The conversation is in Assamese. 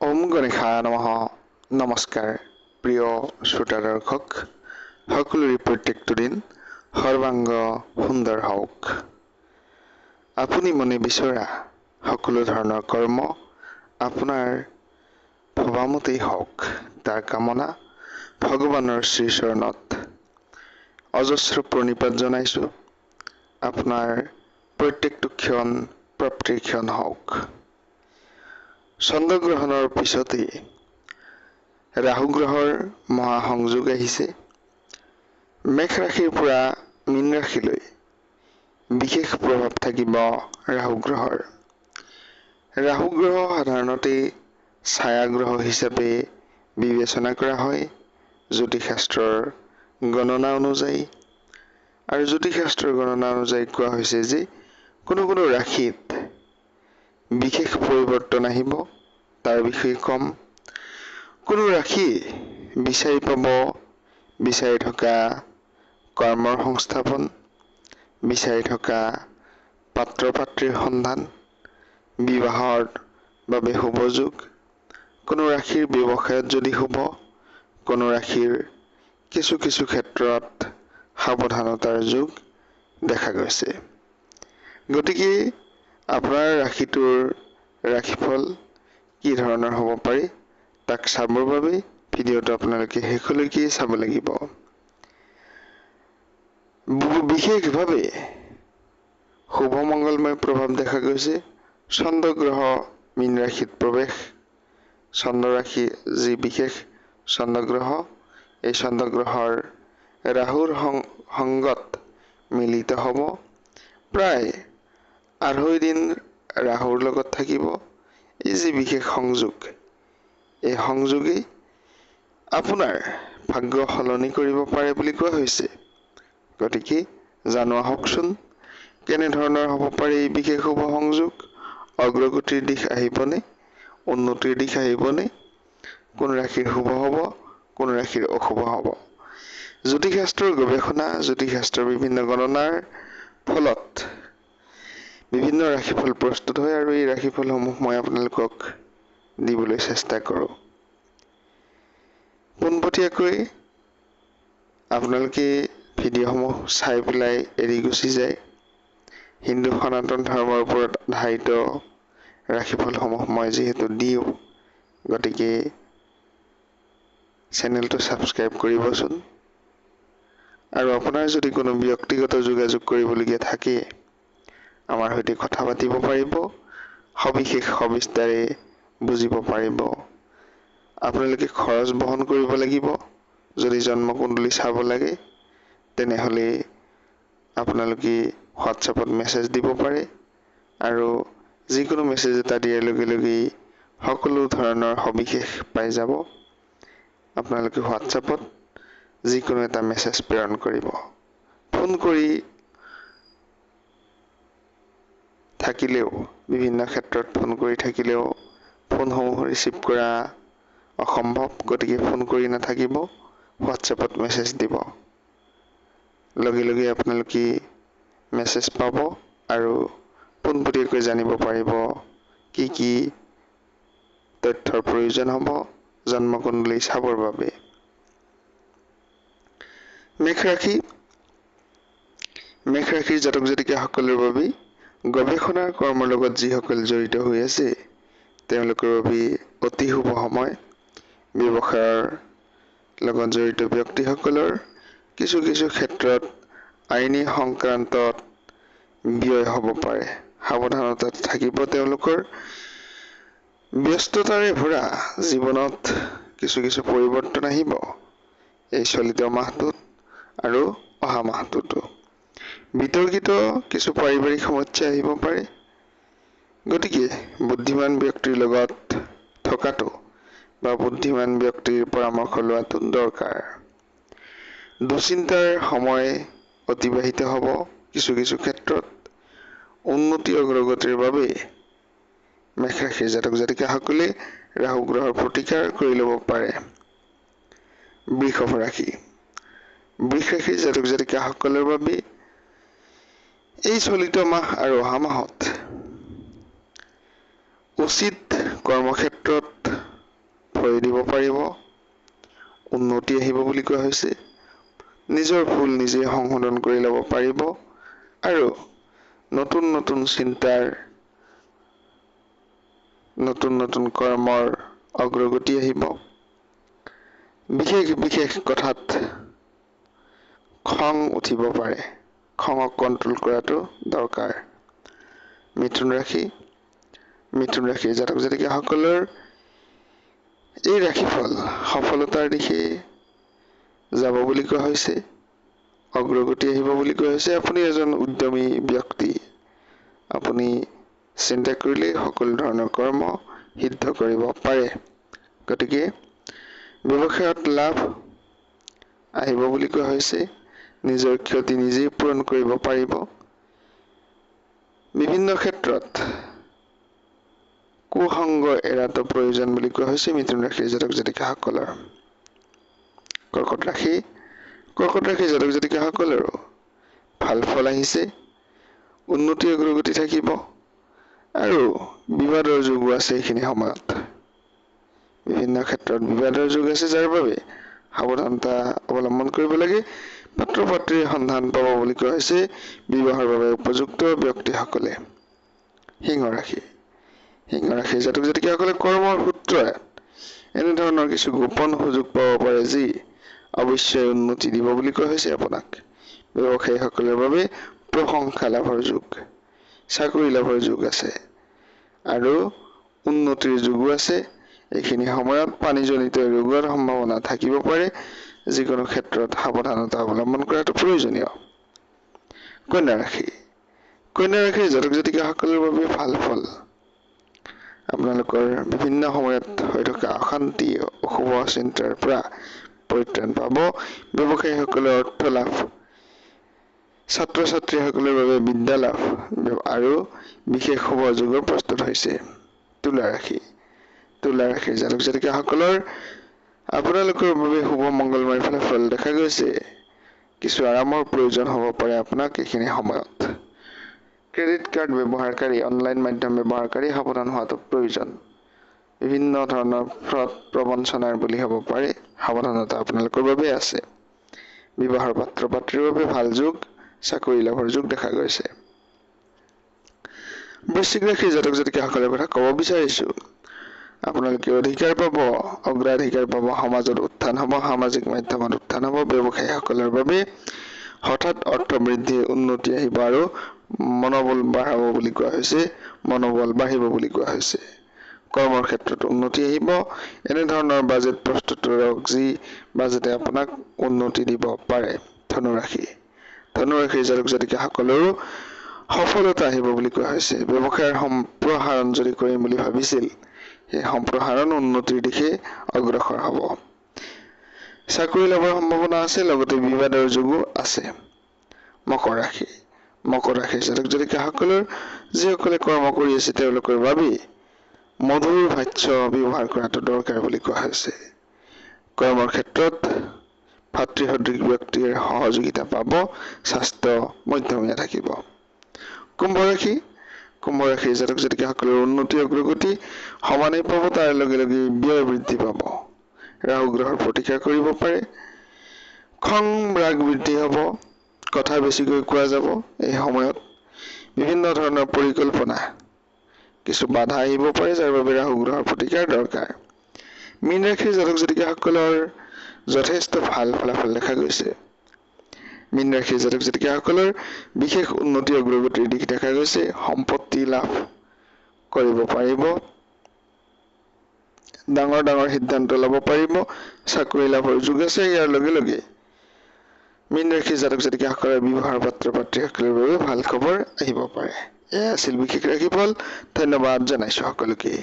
ওম গণেশায় নমঃ। নমস্কাৰ প্ৰিয় শ্ৰোতা দৰ্শক, সকলোৰে প্ৰত্যেকটো দিন সৰ্বাংগ সুন্দৰ হওক। আপুনি মনে বিচৰা সকলো ধৰণৰ কৰ্ম আপোনাৰ ভবামতেই হওক, তাৰ কামনা ভগৱানৰ শ্ৰীচৰণত অজস্ৰ প্ৰণিপাত জনাইছো। আপোনাৰ প্ৰত্যেকটো ক্ষণ প্ৰাপ্তিৰ ক্ষণ হওক। চন্দ্ৰগ্ৰহণৰ পিছতেই ৰাহু গ্ৰহৰ মহাসংযোগ আহিছে। মেষ ৰাশিৰ পৰা মীন ৰাশিলৈ বিশেষ প্ৰভাৱ থাকিব ৰাহু গ্ৰহৰ। ৰাহু গ্ৰহ সাধাৰণতে ছায়া গ্ৰহ হিচাপে বিবেচনা কৰা হয় জ্যোতিষশাস্ত্ৰৰ গণনা অনুযায়ী। আৰু জ্যোতিষশাস্ত্ৰৰ গণনা অনুযায়ী কোৱা হৈছে যে কোনো কোনো ৰাশিত বিশেষ পৰিৱৰ্তন আহিব, তাৰ বিষয়ে কম। কোনো ৰাশি বিচাৰি পাব বিচাৰি থকা কৰ্মৰ সংস্থাপন, বিচাৰি থকা পাত্ৰ পাত্ৰীৰ সন্ধান, বিবাহৰ বাবে শুভ যোগ। কোনো ৰাশিৰ ব্যৱসায়ত যদি শুভ, কোনো ৰাশিৰ কিছু কিছু ক্ষেত্ৰত সাৱধানতাৰ যোগ দেখা গৈছে। গতিকে আপোনাৰ ৰাশিটোৰ ৰাশিফল কি ধৰণৰ হ'ব পাৰে তাক চাবৰ বাবে ভিডিঅ'টো আপোনালোকে শেষলৈকে চাব লাগিব। বিশেষভাৱে শুভ মংগলময় প্ৰভাৱ দেখা গৈছে। চন্দ্ৰ গ্ৰহ মীন ৰাশিত প্ৰৱেশ। চন্দ্ৰ ৰাশি যি বিশেষ চন্দ্ৰগ্ৰহ, এই চন্দ্ৰগ্ৰহৰ ৰাহুৰ সংগত মিলিত হ'ব। প্ৰায় 2.5 দিন ৰাহুৰ লগত থাকিব। এই যি বিশেষ সংযোগ, এই সংযোগেই আপোনাৰ ভাগ্য সলনি কৰিব পাৰে বুলি কোৱা হৈছে। গতিকে জানো আহকচোন কেনেধৰণৰ হ'ব পাৰে এই বিশেষ শুভ সংযোগ। অগ্ৰগতিৰ দিশ আহিবনে, উন্নতিৰ দিশ আহিবনে, কোন ৰাশিৰ শুভ হ'ব, কোন ৰাশিৰ অশুভ হ'ব। জ্যোতিষশাস্ত্ৰৰ গৱেষণা, জ্যোতিষশাস্ত্ৰৰ বিভিন্ন গণনাৰ ফলত বিভিন্ন ৰাশিফল প্ৰস্তুত হয় আৰু এই ৰাশিফলসমূহ মই আপোনালোকক দিবলৈ চেষ্টা কৰোঁ। পোনপটীয়াকৈ আপোনালোকে ভিডিঅ'সমূহ চাই পেলাই এৰি গুচি যায়। হিন্দু সনাতন ধৰ্মৰ ওপৰত আধাৰিত ৰাশিফলসমূহ মই যিহেতু দিওঁ, গতিকে চেনেলটো ছাবস্ক্ৰাইব কৰিবচোন। আৰু আপোনাৰ যদি কোনো ব্যক্তিগত যোগাযোগ কৰিবলগীয়া থাকে, আমাৰ সৈতে কথা পাতিব পাৰিব, সবিশেষ সবিস্তাৰে বুজিব পাৰিব। আপোনালোকে খৰচ বহন কৰিব লাগিব। যদি জন্মকুণ্ডলী চাব লাগে, তেনেহ'লে আপোনালোকে হোৱাটছএপত মেছেজ দিব পাৰে আৰু যিকোনো মেছেজ এটা দিয়াৰ লগে লগেই সকলো ধৰণৰ সবিশেষ পাই যাব। আপোনালোকে হোৱাটছএপত যিকোনো এটা মেছেজ প্ৰেৰণ কৰিব। ফোন কৰি থাকিলেও, বিভিন্ন ক্ষেত্ৰত ফোন কৰি থাকিলেও ফোনসমূহ ৰিচিভ কৰা অসম্ভৱ, গতিকে ফোন কৰি নাথাকিব, হোৱাটছএপত মেছেজ দিব। লগে লগে আপোনালোকে মেছেজ পাব আৰু পোনপটীয়াকৈ জানিব পাৰিব কি কি তথ্যৰ প্ৰয়োজন হ'ব জন্মকুণ্ডলী চাবৰ বাবে। মেষ ৰাশিৰ জাতক জাতিকাসকলৰ বাবে গৱেষণাৰ কৰ্মৰ লগত যিসকল জড়িত হৈ আছে, তেওঁলোকৰ বাবে অতি শুভ সময়। ব্যৱসায়ৰ লগত জড়িত ব্যক্তিসকলৰ কিছু কিছু ক্ষেত্ৰত আইনী সংক্ৰান্তত ব্যয় হ'ব পাৰে। সাৱধানতাত থাকিব তেওঁলোকৰ। ব্যস্ততাৰে ভৰা জীৱনত কিছু কিছু পৰিৱৰ্তন আহিব এই চলিত মাহটোত আৰু অহা মাহটোতো। বিতৰ্কিত কিছু পাৰিবাৰিক সমস্যা আহিব পাৰে। গতিকে বুদ্ধিমান ব্যক্তিৰ লগত থকাটো বা বুদ্ধিমান ব্যক্তিৰ পৰামৰ্শ লোৱাটো দৰকাৰ। দুশ্চিন্তাৰ সময় অতিবাহিত হ'ব কিছু কিছু ক্ষেত্ৰত। উন্নতি অগ্ৰগতিৰ বাবে মেষ ৰাশিৰ জাতক জাতিকাসকলে ৰাহু গ্ৰহৰ প্ৰতিকাৰ কৰি ল'ব পাৰে। বৃষভ ৰাশিৰ জাতক জাতিকাসকলৰ বাবে এই চলিত মাহ আৰু অহা মাহত উচিত কৰ্মক্ষেত্ৰত ভৰি দিব পাৰিব, উন্নতি আহিব বুলি কোৱা হৈছে। নিজৰ ভুল নিজে সংশোধন কৰি ল'ব পাৰিব আৰু নতুন নতুন চিন্তাৰ, নতুন নতুন কৰ্মৰ অগ্ৰগতি আহিব। বিশেষ বিশেষ কথাত খং উঠিব পাৰে, খঙক কণ্ট্ৰল কৰাটো দৰকাৰ। মিথুন ৰাশিৰ জাতক জাতিকাসকলৰ এই ৰাশিফল সফলতাৰ দিশে যাব বুলি কোৱা হৈছে, অগ্ৰগতি আহিব বুলি কোৱা হৈছে। আপুনি এজন উদ্যমী ব্যক্তি, আপুনি চিন্তা কৰিলেই সকলো ধৰণৰ কৰ্ম সিদ্ধ কৰিব পাৰে। গতিকে ব্যৱসায়ত লাভ আহিব বুলি কোৱা হৈছে, নিজৰ ক্ষতি নিজেই পূৰণ কৰিব পাৰিব। বিভিন্ন ক্ষেত্ৰত কুসংগ এৰাটো প্ৰয়োজন বুলি কোৱা হৈছে মিথুন ৰাশিৰ জাতক জাতিকাসকলৰ। কৰ্কট ৰাশিৰ জাতক জাতিকাসকলৰো ভাল ফল আহিছে, উন্নতি অগ্ৰগতি থাকিব আৰু বিবাদৰ যোগো আছে এইখিনি সময়ত। বিভিন্ন ক্ষেত্ৰত বিবাদৰ যোগ আছে, যাৰ বাবে সাৱধানতা অৱলম্বন কৰিব লাগে। পাত্ৰ পাত্ৰীৰ সন্ধান পাব বুলি কোৱা হৈছে বিবাহৰ বাবে উপযুক্ত ব্যক্তিসকলে। সিংহ ৰাশিৰ জাতক জাতিকাসকলে কৰ্মৰ সূত্ৰত এনেধৰণৰ কিছু গোপন সুযোগ পাব পাৰে, যি অৱশ্যই উন্নতি দিব বুলি কোৱা হৈছে আপোনাক। ব্যৱসায়ীসকলৰ বাবে প্ৰশংসা লাভৰ যোগ, চাকৰি লাভৰ যোগ আছে আৰু উন্নতিৰ যোগো আছে। এইখিনি সময়ত পানীজনিত ৰোগৰ সম্ভাৱনা থাকিব পাৰে, যিকোনো ক্ষেত্ৰত সাৱধানতা অৱলম্বন কৰাটো প্ৰয়োজনীয়। কন্যা ৰাশিৰ জাতক জাতিকাসকলৰ বাবে ভাল ফল। আপোনালোকৰ বিভিন্ন সময়ত হৈ থকা অশান্তি, অশুভ চিন্তাৰ পৰা পৰিত্ৰাণ পাব। ব্যৱসায়ীসকলৰ অৰ্থ লাভ, ছাত্ৰ ছাত্ৰীসকলৰ বাবে বিদ্যা লাভ আৰু বিশেষ শুভ যোগৰ প্ৰস্তুত হৈছে। তুলা ৰাশিৰ জাতক জাতিকাসকলৰ আপোনালোকৰ বাবে শুভ মংগলময় ফলাফল দেখা গৈছে। কিছু আৰামৰ প্ৰয়োজন হ'ব পাৰে আপোনাক এইখিনি সময়ত। ক্ৰেডিট কাৰ্ড ব্যৱহাৰকাৰী, অনলাইন মাধ্যম ব্যৱহাৰকাৰী সাৱধান হোৱাটো প্ৰয়োজন। বিভিন্ন ধৰণৰ ফ্ৰড প্ৰবঞ্চনাৰ বলি হ'ব পাৰে, সাৱধানতা আপোনালোকৰ বাবে আছে। বিবাহৰ পাত্ৰ পাত্ৰীৰ বাবে ভাল যোগ, চাকৰি লাভৰ যোগ দেখা গৈছে। বৃশ্চিক ৰাশিৰ জাতক জাতিকাসকলৰ কথা ক'ব বিচাৰিছো। আপোনালোকে অধিকাৰ পাব, অগ্ৰাধিকাৰ পাব, সমাজত উত্থান হ'ব, সামাজিক মাধ্যমত উত্থান হ'ব। ব্যৱসায়ীসকলৰ বাবে হঠাৎ অৰ্থ বৃদ্ধি, উন্নতি আহিব আৰু মনোবল বাঢ়িব বুলি কোৱা হৈছে। কৰ্মৰ ক্ষেত্ৰত উন্নতি আহিব। এনেধৰণৰ বাজেট প্ৰস্তুত কৰক, যি বাজেটে আপোনাক উন্নতি দিব পাৰে। ধনু ৰাশিৰ জাতক জাতিকাসকলৰো সফলতা আহিব বুলি কোৱা হৈছে। ব্যৱসায়ৰ সম্প্ৰসাৰণ যদি কৰিম বুলি ভাবিছিল, সেই সম্প্ৰসাৰণ উন্নতিৰ দিশে অগ্ৰসৰ হ'ব। চাকৰি লাভৰ সম্ভাৱনা আছে, লগতে বিবাদৰ যোগো আছে। মকৰ ৰাশিৰ জাতক জাতিকাসকলৰ যিসকলে কৰ্ম কৰি আছে, তেওঁলোকৰ বাবে মধুৰ ভাষ্য ব্যৱহাৰ কৰাটো দৰকাৰ বুলি কোৱা হৈছে। কৰ্মৰ ক্ষেত্ৰত ভাতৃসদৃশ ব্যক্তিৰ সহযোগিতা পাব, স্বাস্থ্য মধ্যমীয়া থাকিব। কুম্ভ ৰাশিৰ জাতক জাতিকাসকলৰ উন্নতি অগ্ৰগতি সমানেই পাব, তাৰ লগে লগে ব্যয় বৃদ্ধি পাব। ৰাহু গ্ৰহৰ প্ৰতিকাৰ কৰিব পাৰে। খং ৰাগ বৃদ্ধি হ'ব, কথা বেছিকৈ কোৱা যাব। এই সময়ত বিভিন্ন ধৰণৰ পৰিকল্পনা, কিছু বাধা আহিব পাৰে, যাৰ বাবে ৰাহু গ্ৰহৰ প্ৰতিকাৰ দৰকাৰ। মীন ৰাশিৰ জাতক জাতিকাসকলৰ যথেষ্ট ভাল ফলাফল দেখা গৈছে। মীন ৰাশিৰ জাতক জাতিকাসকলৰ বিশেষ উন্নতি অগ্ৰগতিৰ দিশ দেখা গৈছে। সম্পত্তি লাভ কৰিব পাৰিব, ডাঙৰ ডাঙৰ সিদ্ধান্ত ল'ব পাৰিব, চাকৰি লাভৰ যোগ আছে। ইয়াৰ লগে লগে মীন ৰাশিৰ জাতক জাতিকাসকলৰ বিবাহৰ পাত্ৰ পাত্ৰীসকলৰ বাবে ভাল খবৰ আহিব পাৰে। এয়া আছিল বিশেষ ৰাশিফল। ধন্যবাদ জনাইছো সকলোকে।